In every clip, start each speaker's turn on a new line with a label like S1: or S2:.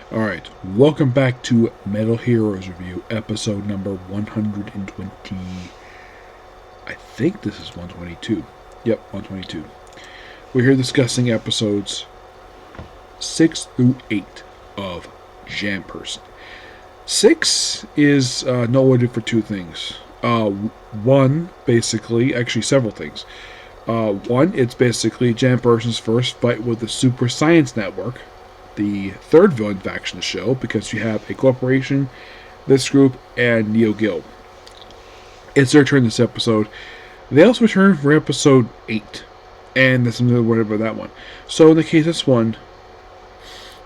S1: Alright, welcome back to Metal Heroes Review, episode number 120. I think this is 122. Yep, 122. We're here discussing episodes 6 through 8 of Janperson. 6 is noteworthy for two things. One, basically, actually several things. One, it's basically Janperson's first fight with the Super Science Network, the third villain faction of the show, because you have a corporation, this group, and Neo Gil. It's their turn this episode. They also return for episode 8, and there's some word about that one. So in the case of this one,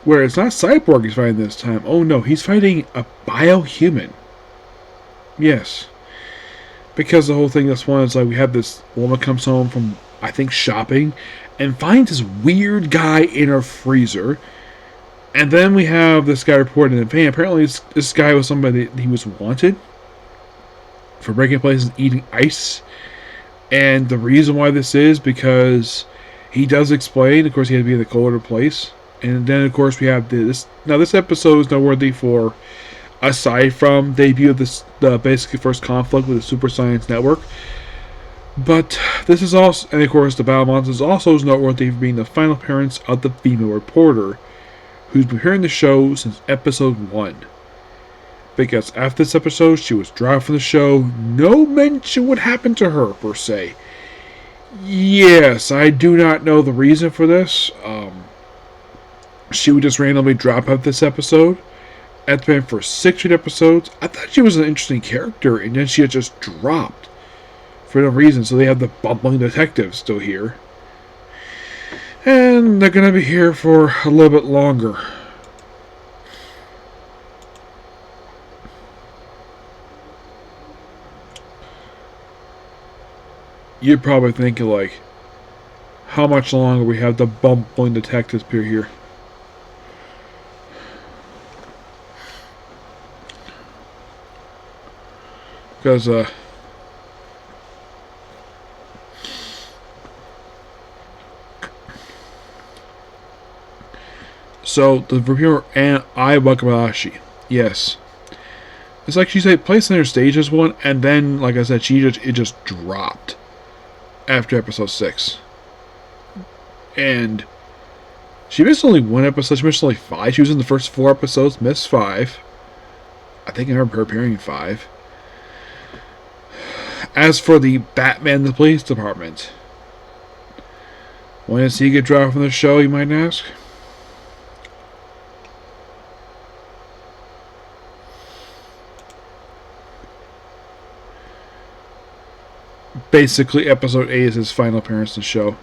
S1: where it's not Cyborg he's fighting this time, oh no, he's fighting a biohuman. Yes. Because the whole thing this one is like we have this woman comes home from, I think, shopping, and finds this weird guy in her freezer. And then we have this guy reported in vain. Apparently this guy was somebody that he was wanted for breaking places and eating ice. And the reason why this is because he does explain, of course, he had to be in the colder place. And then, of course, we have this. Now, this episode is noteworthy for, aside from debut of the basically first conflict with the Super Science Network. But this is also, and of course, the Battle Monsters also is noteworthy for being the final appearance of the female reporter, who's been hearing the show since episode 1. Because after this episode, she was dropped from the show. No mention what happened to her, per se. Yes, I do not know the reason for this. She would just randomly drop out this episode. At the end for 6 episodes. I thought she was an interesting character, and then she had just dropped for no reason. So they have the bumbling detective still here. And they're going to be here for a little bit longer. You're probably thinking, like, how much longer we have the bumbling detectives appear here. Because, so, the reviewer, Ai Wakabayashi. Yes. It's like she said, placed in her stage as one, and then, like I said, it just dropped after episode 6. And she missed only one episode. She missed only 5. She was in the first 4 episodes, missed 5. I think I remember her appearing in 5. As for the Batman the Police Department, when does he get dropped from the show, you might ask? Basically, episode 8 is his final appearance in the show.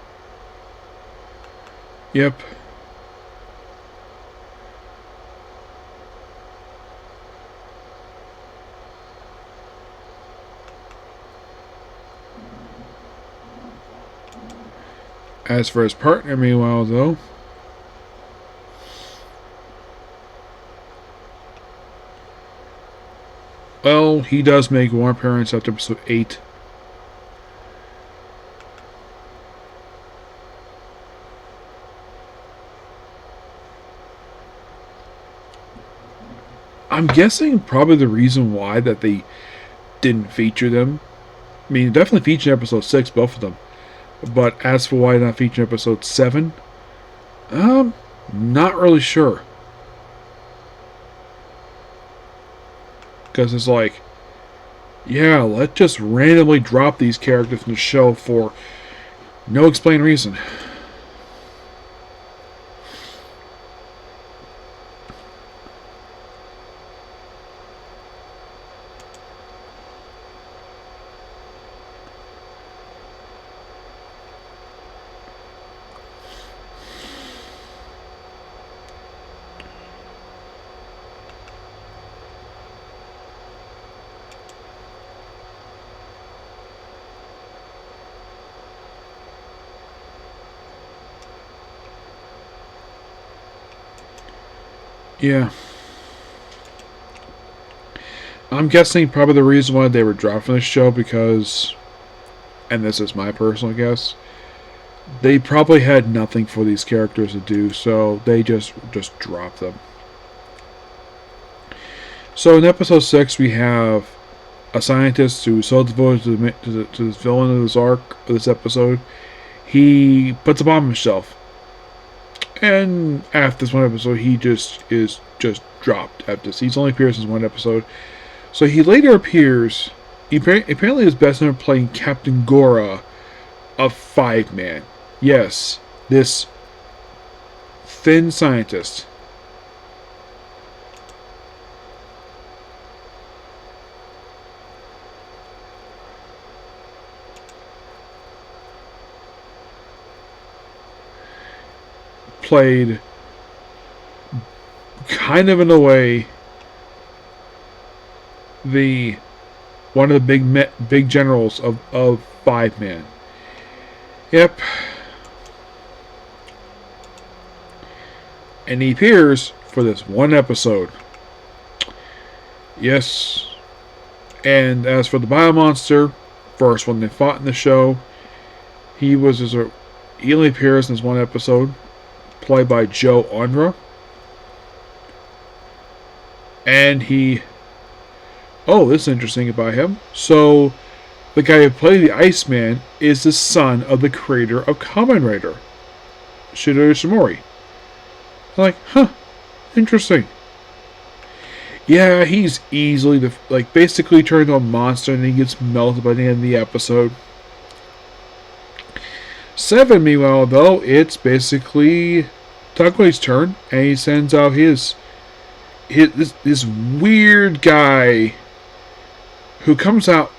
S1: Yep. As for his partner, meanwhile, though, well, he does make one appearance after episode 8. I'm guessing probably the reason why that they didn't feature them. I mean, definitely featured in episode 6, both of them. But as for why not feature episode 7, not really sure. Because it's like, yeah, let's just randomly drop these characters from the show for no explained reason. Yeah. I'm guessing probably the reason why they were dropped from the show because, and this is my personal guess, they probably had nothing for these characters to do, so they just dropped them. So in episode 6, we have a scientist who's so devoted to this villain of this arc, of this episode, he puts a bomb on himself. And after this one episode, he is dropped after this. He's only appears in one episode. So he later appears, apparently is best known for playing Captain Gora of 5-Man. Yes, this thin scientist. Played kind of in a way one of the big generals of 5-Man. Yep. And he appears for this one episode. Yes. And as for the Biomonster, first one they fought in the show, he only appears in this one episode, played by Joe Ondra. And this is interesting about him. So, the guy who played the Iceman is the son of the creator of Kamen Rider, Shigeru Ishimori. I'm like, interesting. Yeah, he's easily basically turned into a monster and he gets melted by the end of the episode. 7, meanwhile, though, it's basically Takui's turn, and he sends out this weird guy who comes out.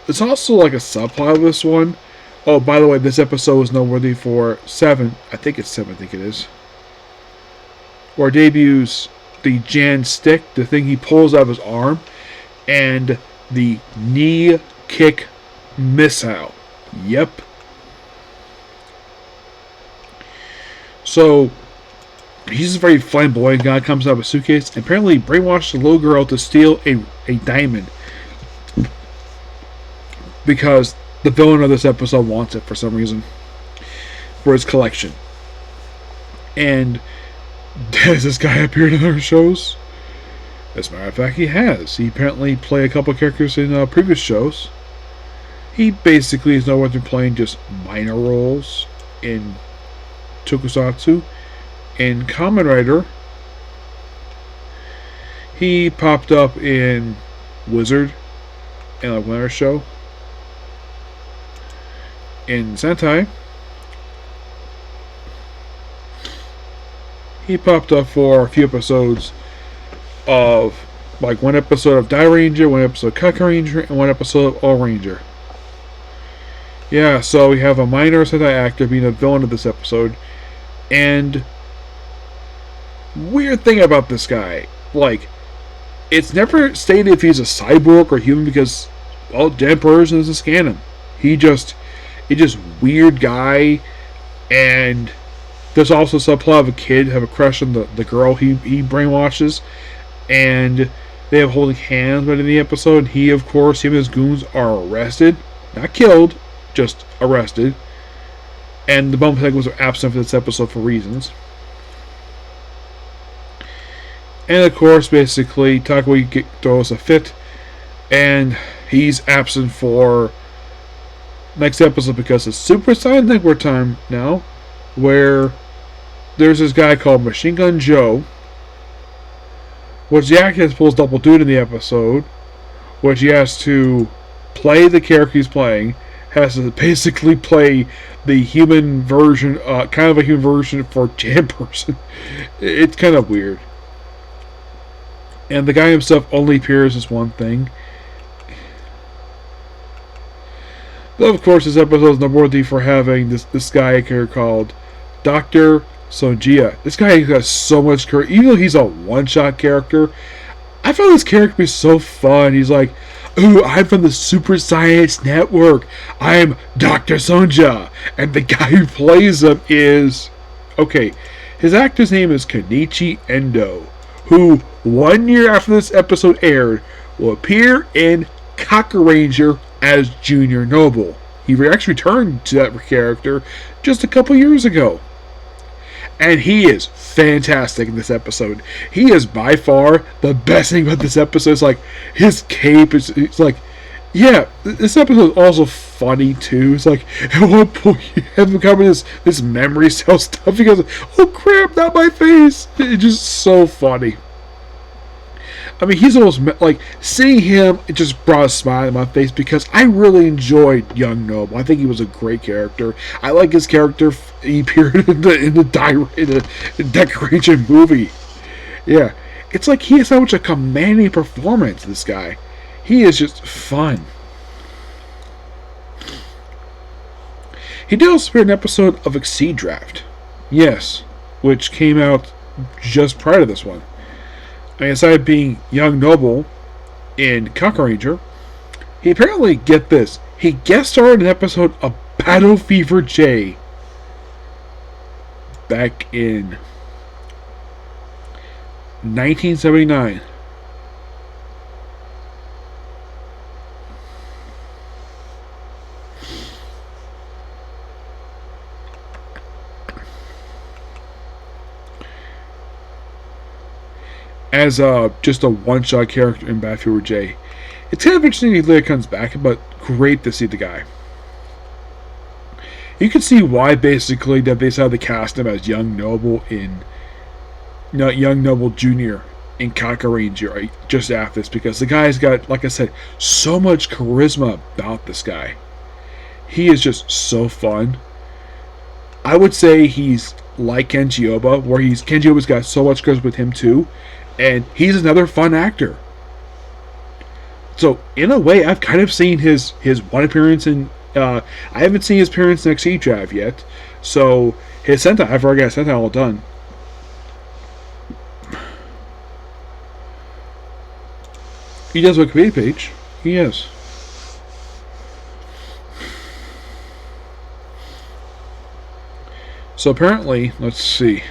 S1: It's also like a subplot of this one. Oh, by the way, this episode is noteworthy for 7. I think it's 7. I think it is. Where debuts the Jan stick, the thing he pulls out of his arm, and the knee kick missile. Yep. So, he's a very flamboyant guy, comes out of a suitcase, and apparently brainwashed the little girl to steal a diamond. Because the villain of this episode wants it for some reason. For his collection. And has this guy appeared in other shows? As a matter of fact, he has. He apparently played a couple of characters in previous shows. He basically is known for playing just minor roles in Tokusatsu. In Kamen Rider, he popped up in Wizard and a Winter Show. In Sentai, he popped up for a few episodes of, one episode of Die Ranger, one episode of Kaku Ranger, and one episode of All Ranger. Yeah, so we have a minor Sentai actor being a villain of this episode, and weird thing about this guy, it's never stated if he's a cyborg or human because, Janperson doesn't scan him. He's just weird guy, and there's also a subplot of a kid have a crush on the girl he brainwashes, and they have holding hands by the end of the episode. Him and his goons are arrested, not killed, just arrested, and the bump segments are absent for this episode for reasons. And of course, basically, Takui throws a fit, and he's absent for next episode because it's Super Saiyan Network time now, where there's this guy called Machine Gun Joe, which the actor pulls double duty in the episode, which he has to play the character he's playing, has to basically play the human version, kind of a human version for Janperson. It's kind of weird. And the guy himself only appears as one thing. Though, of course, this episode is noteworthy for having this guy here called Dr. Sonjia. This guy has so much character. Even though he's a one-shot character, I found this character to be so fun. He's like, ooh, I'm from the Super Science Network. I'm Dr. Sonja. And the guy who plays him is... Okay, his actor's name is Kenichi Endo, who 1 year after this episode aired will appear in Kaku Ranger as Junior Noble. He actually returned to that character just a couple years ago. And he is fantastic in this episode. He is by far the best thing about this episode. It's like his cape is. It's like, yeah, this episode is also funny too. It's like at one point you have him cover this memory cell stuff. He goes, "Oh crap, not my face!" It's just so funny. I mean, he's almost like seeing him. It just brought a smile on my face because I really enjoyed Young Noble. I think he was a great character. I like his character. He appeared in the Decoration movie. Yeah, it's like he has so much a commanding performance. This guy, he is just fun. He did also appear in an episode of Exceed Draft. Yes, which came out just prior to this one. And aside being Young Noble in Kaku Ranger, he apparently, get this, he guest starred in an episode of Battle Fever J back in 1979. As just a one-shot character in Battle Fever J. It's kind of interesting he later comes back, but great to see the guy. You can see why basically that they decided to cast him as Young Noble in Young Noble Jr. in Kaku Ranger right, just after this, because the guy's got, like I said, so much charisma about this guy. He is just so fun. I would say he's like Kenji Oba, where Kenji Oba's got so much charisma with him too. And he's another fun actor. So, in a way, I've kind of seen his one appearance in... I haven't seen his appearance in Exceed Draft yet. So, his Sentai, I've already got Sentai all done. He does a Wikipedia page. He is. So, apparently, let's see...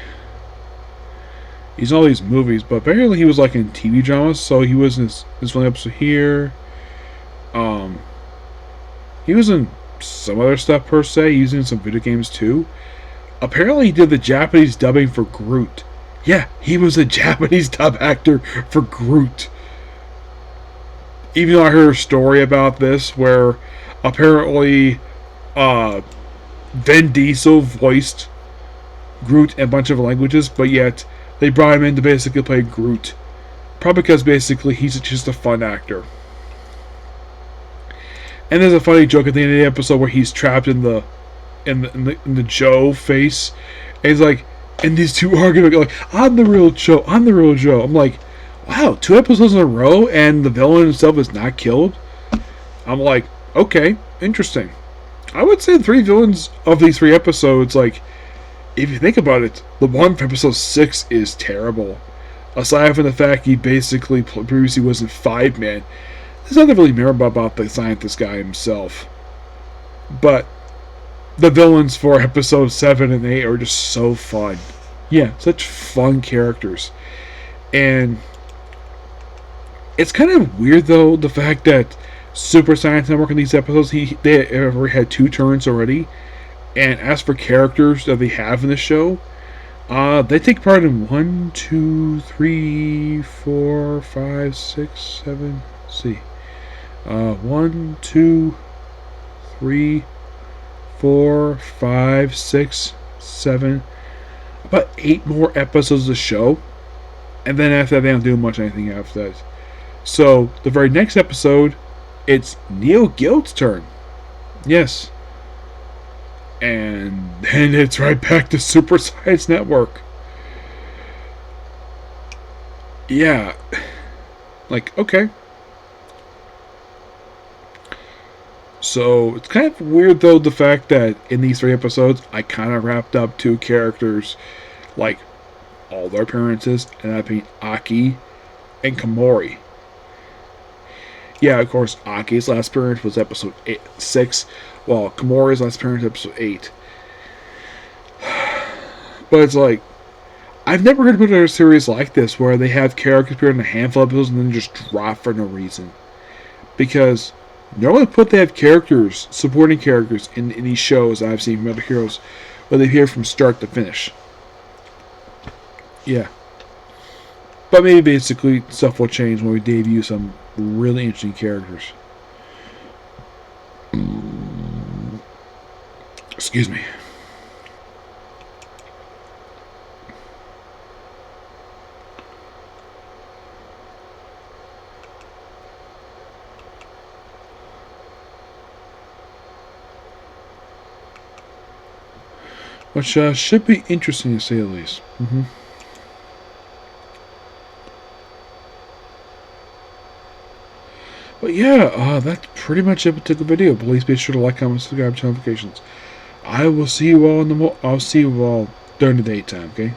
S1: He's in all these movies, but apparently he was like in TV dramas. So he was in this one episode here. He was in some other stuff per se. He was in some video games too. Apparently he did the Japanese dubbing for Groot. Yeah, he was a Japanese dub actor for Groot. Even though I heard a story about this where apparently Vin Diesel voiced Groot in a bunch of languages, but yet they brought him in to basically play Groot. Probably because basically he's just a fun actor. And there's a funny joke at the end of the episode where he's trapped in the Joe face. And he's like, and these two arguing like, I'm the real Joe, I'm the real Joe. I'm like, wow, 2 episodes in a row and the villain himself is not killed? I'm like, okay, interesting. I would say the 3 villains of these 3 episodes, like, if you think about it, the one from episode 6 is terrible. Aside from the fact he basically previously was in 5-Man, there's nothing really memorable about the scientist guy himself. But the villains for episode 7 and 8 are just so fun. Yeah, such fun characters. And it's kind of weird, though, the fact that Super Science Network in these episodes, they already had 2 turns already. And as for characters that they have in the show, they take part in 1, 2, 3, 4, 5, 6, 7. Let's see. 1, 2, 3, 4, 5, 6, 7. About 8 more episodes of the show. And then after that, they don't do much anything after that. So, the very next episode, it's Neil Gilt's turn. Yes. And then it's right back to Super Science Network. Yeah. Like, okay. So, it's kind of weird, though, the fact that in these 3 episodes, I kind of wrapped up 2 characters, like, all their appearances, and that being Aki and Komori. Yeah, of course, Aki's last appearance was episode 6, while Komori's last appearance was episode 8. But it's like, I've never heard of another series like this where they have characters appear in a handful of episodes and then just drop for no reason. Because normally they have characters, supporting characters in these shows I've seen from other heroes, where they appear from start to finish. Yeah. But maybe basically stuff will change when we debut some really interesting characters. Excuse me. Which should be interesting to say the least. But yeah, that's pretty much it with the video. Please be sure to like, comment, subscribe, turn notifications. I will see you all I'll see you all during the daytime. Okay.